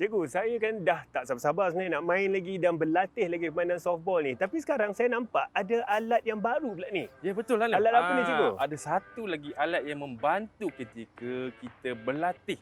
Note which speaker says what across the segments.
Speaker 1: Cikgu, saya kan dah tak sabar-sabar sebenarnya nak main lagi dan berlatih lagi permainan softball ni. Tapi sekarang saya nampak ada alat yang baru pula ni.
Speaker 2: Ya betul Halim.
Speaker 1: Alat apa ni, cikgu?
Speaker 2: Ada satu lagi alat yang membantu ketika kita berlatih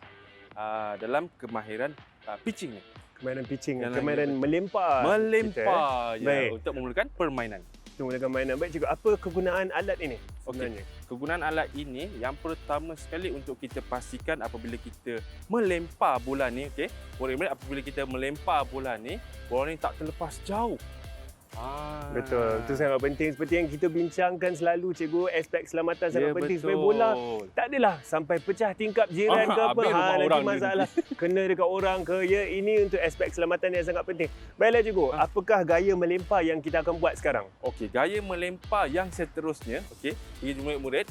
Speaker 2: dalam kemahiran pitching ni.
Speaker 1: Kemahiran pitching,
Speaker 2: Yang
Speaker 1: kemahiran melempar.
Speaker 2: Melempar
Speaker 1: Baik.
Speaker 2: untuk memulakan permainan.
Speaker 1: Itu mulakan mainan. Baik, cikgu, apa kegunaan alat ini sebenarnya?
Speaker 2: Kegunaan alat ini yang pertama sekali untuk kita pastikan apabila kita melempar bola ni, okey. Murid-murid, apabila kita melempar bola ni tak terlepas jauh.
Speaker 1: Betul. Itu sangat penting. Seperti yang kita bincangkan selalu, cikgu, aspek keselamatan sangat penting
Speaker 2: betul.
Speaker 1: supaya bola tak adalah sampai pecah tingkap jiran ke apa.
Speaker 2: Habis rumah
Speaker 1: Nanti
Speaker 2: orang
Speaker 1: masalah kena dekat orang ke. Ya, ini untuk aspek keselamatan yang sangat penting. Baiklah, cikgu. Apakah gaya melempar yang kita akan buat sekarang?
Speaker 2: Okey, gaya melempar yang seterusnya, okey, ini murid-murid,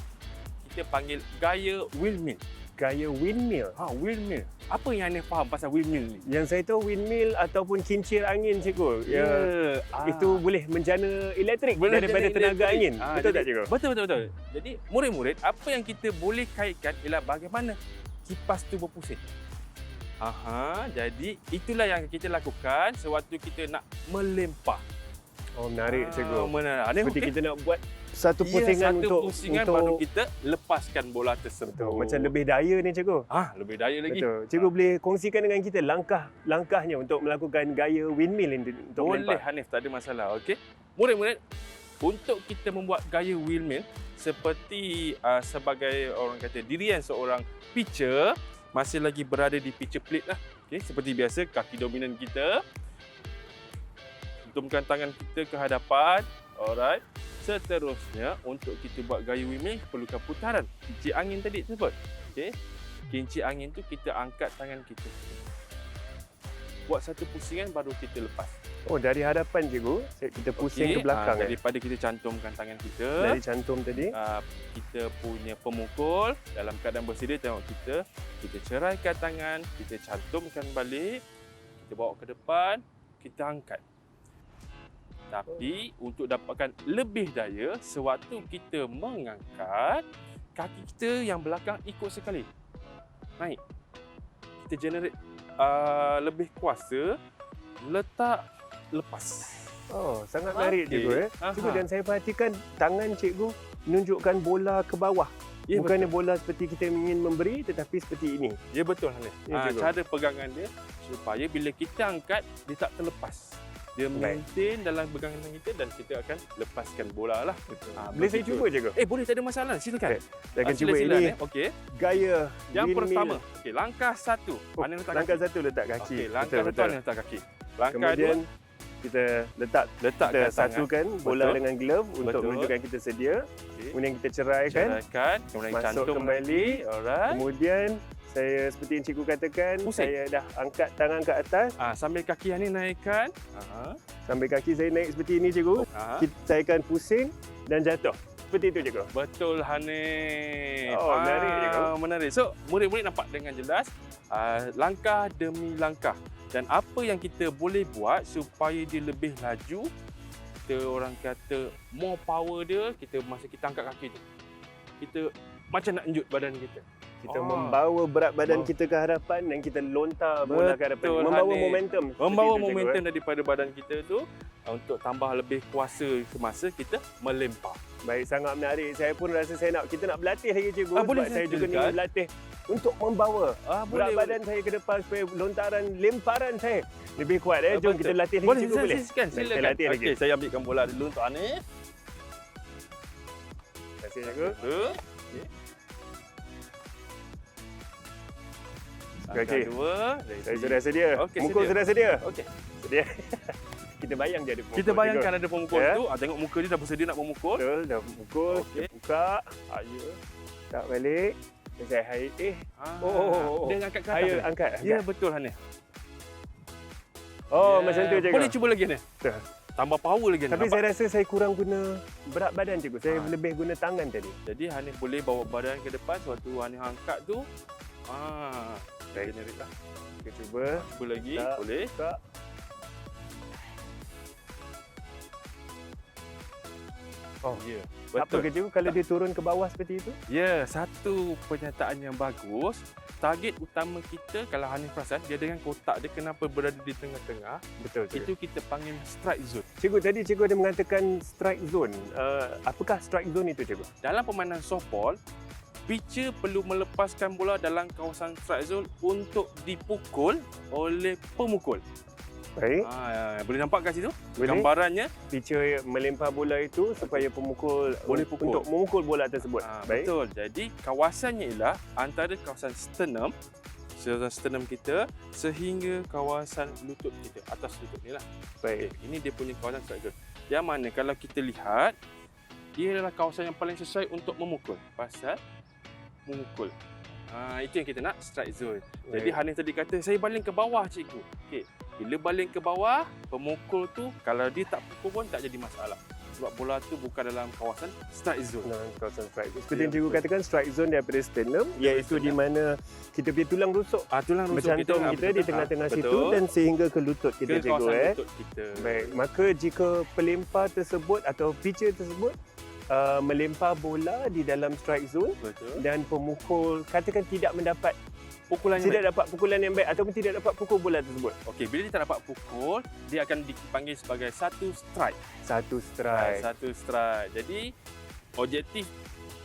Speaker 2: kita panggil gaya windmill.
Speaker 1: Gaya windmill.
Speaker 2: Windmill. Apa yang anda faham pasal windmill ni?
Speaker 1: Yang saya tahu windmill ataupun kincir angin, cikgu. Itu boleh menjana elektrik daripada tenaga angin. Betul tak, cikgu?
Speaker 2: Betul. Jadi murid-murid, apa yang kita boleh kaitkan ialah bagaimana kipas tu berpusing. Jadi itulah yang kita lakukan sewaktu kita nak melempar.
Speaker 1: Oh, menarik, cikgu.
Speaker 2: Menarik.
Speaker 1: Seperti kita nak buat satu pusingan
Speaker 2: satu pusingan baru kita lepaskan bola tersebut.
Speaker 1: Betul. Macam lebih daya ni, cikgu.
Speaker 2: Lebih daya lagi.
Speaker 1: Betul. Cikgu boleh kongsikan dengan kita langkah-langkahnya untuk melakukan gaya windmill ini untuk
Speaker 2: boleh,
Speaker 1: melempar?
Speaker 2: Hanif, tak ada masalah. Okey. Murid-murid, untuk kita membuat gaya windmill seperti sebagai orang kata dirian seorang pitcher masih lagi berada di pitcher plate lah. Okey, seperti biasa kaki dominan kita. Hentumkan tangan kita ke hadapan. Alright. Seterusnya, untuk kita buat gaya windmill, perlukan putaran kincir angin tadi tersebut. Okey. Kincir angin tu kita angkat tangan kita. Buat satu pusingan baru kita lepas.
Speaker 1: Oh, dari hadapan, cikgu. Kita pusing ke belakang.
Speaker 2: Daripada kita cantumkan tangan kita.
Speaker 1: Dari cantum tadi.
Speaker 2: Kita punya pemukul dalam keadaan bersedia, tengok kita. Kita ceraikan tangan, kita cantumkan balik. Kita bawa ke depan, kita angkat. Tapi untuk dapatkan lebih daya, sewaktu kita mengangkat, kaki kita yang belakang ikut sekali naik. Kita generate lebih kuasa, letak, lepas.
Speaker 1: Oh, sangat menarik, cikgu. Cikgu, dan saya perhatikan tangan cikgu menunjukkan bola ke bawah.
Speaker 2: Ya,
Speaker 1: bukannya bola seperti kita ingin memberi, tetapi seperti ini.
Speaker 2: Ya, betul, Hanif. Cara pegangan dia supaya bila kita angkat, dia tak terlepas. Dia maintain dalam pegangan kita dan kita akan lepaskan bola lah.
Speaker 1: Boleh saya cuba, cikgu?
Speaker 2: Boleh, tak ada masalah. Silakan.
Speaker 1: Saya akan cuba ini.
Speaker 2: Okey.
Speaker 1: Gaya
Speaker 2: yang
Speaker 1: windmill.
Speaker 2: Pertama. Okey, langkah satu. Mana letak
Speaker 1: langkah
Speaker 2: kaki?
Speaker 1: satu letak kaki.
Speaker 2: Okey, langkah satu mana letak kaki. Langkah
Speaker 1: kemudian
Speaker 2: dua,
Speaker 1: kita letakkan kita satukan bola dengan glove untuk menunjukkan kita sedia. Kemudian kita ceraikan.
Speaker 2: Kemudian
Speaker 1: masuk
Speaker 2: cantum
Speaker 1: kembali.
Speaker 2: Alright.
Speaker 1: Kemudian saya seperti yang cikgu katakan, saya dah angkat tangan ke atas.
Speaker 2: Sambil kaki yang ni naikkan.
Speaker 1: Sambil kaki saya naik seperti ini, cikgu. Saya akan pusing dan jatuh. Seperti itu, cikgu.
Speaker 2: Betul, Hanif.
Speaker 1: Menarik, cikgu.
Speaker 2: Menarik. So, murid-murid nampak dengan jelas langkah demi langkah. Dan apa yang kita boleh buat supaya dia lebih laju, kita orang kata more power dia, masa kita angkat kaki tu, kita macam nak enjut badan kita.
Speaker 1: Kita membawa berat badan kita ke hadapan dan kita lontar bola ke hadapan. Membawa momentum.
Speaker 2: Membawa momentum daripada badan kita tu untuk tambah lebih kuasa semasa kita melempar.
Speaker 1: Baik, sangat menarik. Saya pun rasa kita nak berlatih lagi, cikgu.
Speaker 2: Boleh,
Speaker 1: sebab saya juga ingin berlatih untuk membawa berat badan saya ke depan supaya lontaran lemparan saya lebih kuat. Jom kita latih lagi, cikgu. Boleh?
Speaker 2: Silakan.
Speaker 1: Kita latih lagi.
Speaker 2: Okey, saya ambilkan bola dulu untuk Hanif.
Speaker 1: Terima kasih, cikgu.
Speaker 2: Okey.
Speaker 1: Saya sudah sedia. Mukul sudah sedia.
Speaker 2: Okey.
Speaker 1: Sedia. Kita bayang dia ada pemukul.
Speaker 2: Kita bayangkan ada pemukul tu. Tengok muka dia dah bersedia nak memukul.
Speaker 1: Betul, dah memukul. Kita buka. Ayo. Tak balik. Saya hai.
Speaker 2: Dia angkat ke atas.
Speaker 1: Ayo, angkat.
Speaker 2: Ya, betul, Hanif.
Speaker 1: Macam tu, cikgu.
Speaker 2: Boleh cuba lagi, Hanif. Tambah power lagi.
Speaker 1: Tapi saya rasa saya kurang guna berat badan, cikgu. Saya lebih guna tangan tadi.
Speaker 2: Jadi Hanif boleh bawa badan ke depan sewaktu Hanif angkat tu.
Speaker 1: Baik.
Speaker 2: Generate lah.
Speaker 1: Kita cuba.
Speaker 2: Cuba lagi. Boleh.
Speaker 1: Buka.
Speaker 2: Ya.
Speaker 1: Apa ke, cikgu, kalau dia turun ke bawah seperti itu?
Speaker 2: Ya, satu pernyataan yang bagus. target utama kita kalau Hanif perasan dia dengan kotak dia kenapa berada di tengah-tengah,
Speaker 1: Betul.
Speaker 2: itu kita panggil strike zone.
Speaker 1: Cikgu, tadi cikgu ada mengatakan strike zone. Apakah strike zone itu, cikgu?
Speaker 2: Dalam permainan softball, pitcher perlu melepaskan bola dalam kawasan strike zone untuk dipukul oleh pemukul.
Speaker 1: Baik.
Speaker 2: Boleh nampak kat situ?
Speaker 1: Boleh.
Speaker 2: Gambarannya.
Speaker 1: Pitcher melempar bola itu supaya pemukul
Speaker 2: Boleh pukul.
Speaker 1: untuk memukul bola tersebut. Baik.
Speaker 2: Betul. Jadi kawasannya ialah antara kawasan sternum kita sehingga kawasan lutut kita, atas lutut ni lah.
Speaker 1: Baik.
Speaker 2: Ini dia punya kawasan strike zone. Yang mana kalau kita lihat, dia adalah kawasan yang paling sesuai untuk memukul. Pasal memukul. Itu yang kita nak, strike zone. Jadi
Speaker 1: Baik.
Speaker 2: Hanif tadi kata, saya baling ke bawah cikgu. Okey. Bila baling ke bawah, pemukul tu kalau dia tak pukul pun tak jadi masalah. Sebab bola tu bukan dalam kawasan strike zone.
Speaker 1: Dalam kawasan strike zone. Seperti
Speaker 2: Ya,
Speaker 1: yang cikgu
Speaker 2: betul.
Speaker 1: katakan, strike zone daripada sternum, iaitu di mana kita punya tulang rusuk
Speaker 2: Tulang rusuk
Speaker 1: bercantum kita di tengah-tengah situ dan sehingga ke lutut
Speaker 2: ke
Speaker 1: kita, cikgu.
Speaker 2: kawasan lutut kita.
Speaker 1: Baik, maka jika pelempar tersebut atau pitcher tersebut melempar bola di dalam strike zone
Speaker 2: Betul.
Speaker 1: dan pemukul katakan tidak mendapat
Speaker 2: Pukulan yang
Speaker 1: tidak dapat pukulan yang baik ataupun tidak dapat pukul bola tersebut.
Speaker 2: Okey, bila dia tak dapat pukul, dia akan dipanggil sebagai satu strike.
Speaker 1: Satu strike.
Speaker 2: Satu strike. Jadi, objektif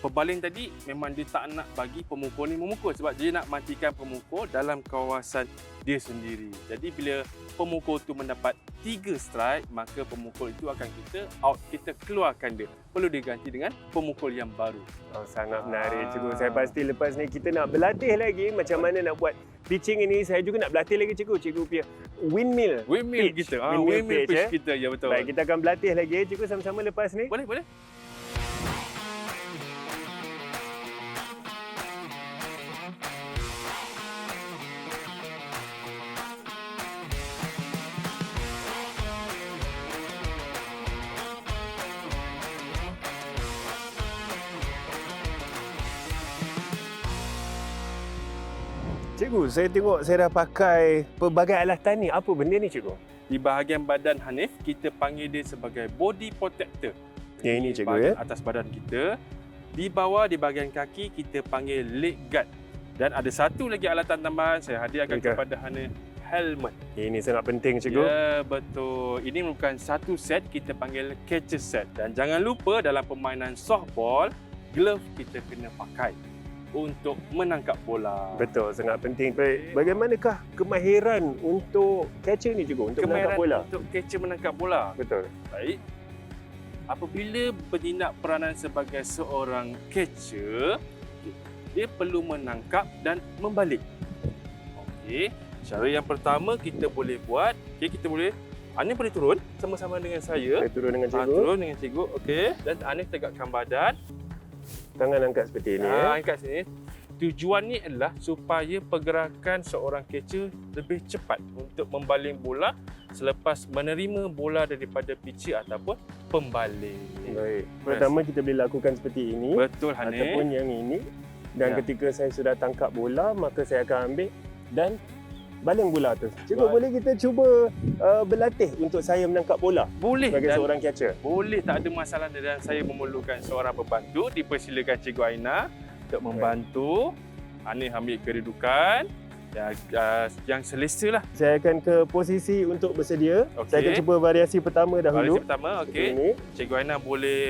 Speaker 2: pebaling tadi memang dia tak nak bagi pemukul ni memukul sebab dia nak matikan pemukul dalam kawasan dia sendiri. Jadi, bila pemukul tu mendapat 3 strike, maka pemukul itu akan kita out, kita keluarkan dia. Perlu diganti dengan pemukul yang baru.
Speaker 1: Oh, sangat menarik, cikgu. Saya pasti lepas ni kita nak berlatih lagi macam mana nak buat pitching ini. Saya juga nak berlatih lagi, cikgu. Cikgu punya windmill pitch.
Speaker 2: Kita.
Speaker 1: Windmill pitch,
Speaker 2: Kita, ya betul.
Speaker 1: Baik, kita akan berlatih lagi, cikgu, sama-sama lepas ni.
Speaker 2: Boleh.
Speaker 1: Cikgu, saya tengok saya dah pakai pelbagai alatan ni. Apa benda ni, cikgu?
Speaker 2: Di bahagian badan Hanif, kita panggil dia sebagai body protector.
Speaker 1: Yang ini,
Speaker 2: Di
Speaker 1: cikgu,
Speaker 2: bahagian
Speaker 1: ya?
Speaker 2: atas badan kita. Di bawah, di bahagian kaki, kita panggil leg guard. Dan ada satu lagi alatan tambahan, saya hadiahkan
Speaker 1: Okey.
Speaker 2: kepada Hanif, helmet.
Speaker 1: Ini sangat penting, cikgu.
Speaker 2: Ya, betul. Ini merupakan satu set, kita panggil catcher set. Dan jangan lupa dalam permainan softball, glove kita kena pakai untuk menangkap bola.
Speaker 1: Betul, sangat penting. Baik, bagaimanakah kemahiran untuk catcher ni, cikgu? Untuk menangkap
Speaker 2: Kemahiran
Speaker 1: bola?
Speaker 2: untuk catcher menangkap bola.
Speaker 1: Betul.
Speaker 2: Baik. Apabila bertindak peranan sebagai seorang catcher, dia perlu menangkap dan membalik. Okey, cara yang pertama kita boleh buat, kita boleh Hanif boleh turun sama-sama dengan saya.
Speaker 1: Saya turun dengan cikgu.
Speaker 2: Turun dengan cikgu. Okey, dan Hanif tegakkan badan.
Speaker 1: Tangan angkat seperti ini. Ya.
Speaker 2: Angkat sini. Tujuan ni adalah supaya pergerakan seorang catcher lebih cepat untuk membaling bola selepas menerima bola daripada pitcher ataupun pembaling.
Speaker 1: Baik. Pertama kita boleh lakukan seperti ini.
Speaker 2: Betul Hanif.
Speaker 1: Ataupun yang ini. Dan
Speaker 2: Ya.
Speaker 1: ketika saya sudah tangkap bola, maka saya akan ambil dan baling bola tu. Cikgu, boleh kita cuba berlatih untuk saya menangkap bola
Speaker 2: Boleh
Speaker 1: sebagai
Speaker 2: dan
Speaker 1: seorang catcher?
Speaker 2: boleh, tak ada masalah dan saya memerlukan seorang pembantu. Dipersilakan Cikgu Aina untuk membantu. Hanif ambil kedudukan yang selesa lah.
Speaker 1: Saya akan ke posisi untuk bersedia.
Speaker 2: Okey.
Speaker 1: Saya akan cuba variasi pertama dahulu.
Speaker 2: Variasi pertama,
Speaker 1: Seperti
Speaker 2: okey.
Speaker 1: ini.
Speaker 2: Cikgu Aina boleh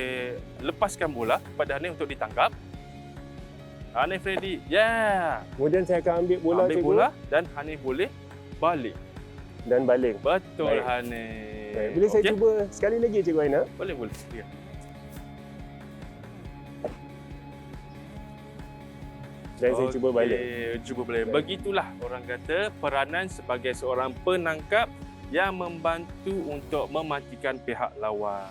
Speaker 2: lepaskan bola kepada Hanif untuk ditangkap. Hanif ready. Yeah.
Speaker 1: Kemudian saya akan ambil bola,
Speaker 2: Ambil
Speaker 1: cikgu,
Speaker 2: bola dan Hanif boleh balik.
Speaker 1: dan baling.
Speaker 2: Betul
Speaker 1: Baik.
Speaker 2: Hanif.
Speaker 1: Baik. Boleh saya
Speaker 2: Okey?
Speaker 1: cuba sekali lagi, Cikgu Aina?
Speaker 2: Boleh. Ya.
Speaker 1: Dan saya cuba balik.
Speaker 2: Cuba balik.
Speaker 1: Baik.
Speaker 2: Begitulah orang kata peranan sebagai seorang penangkap yang membantu untuk mematikan pihak lawan.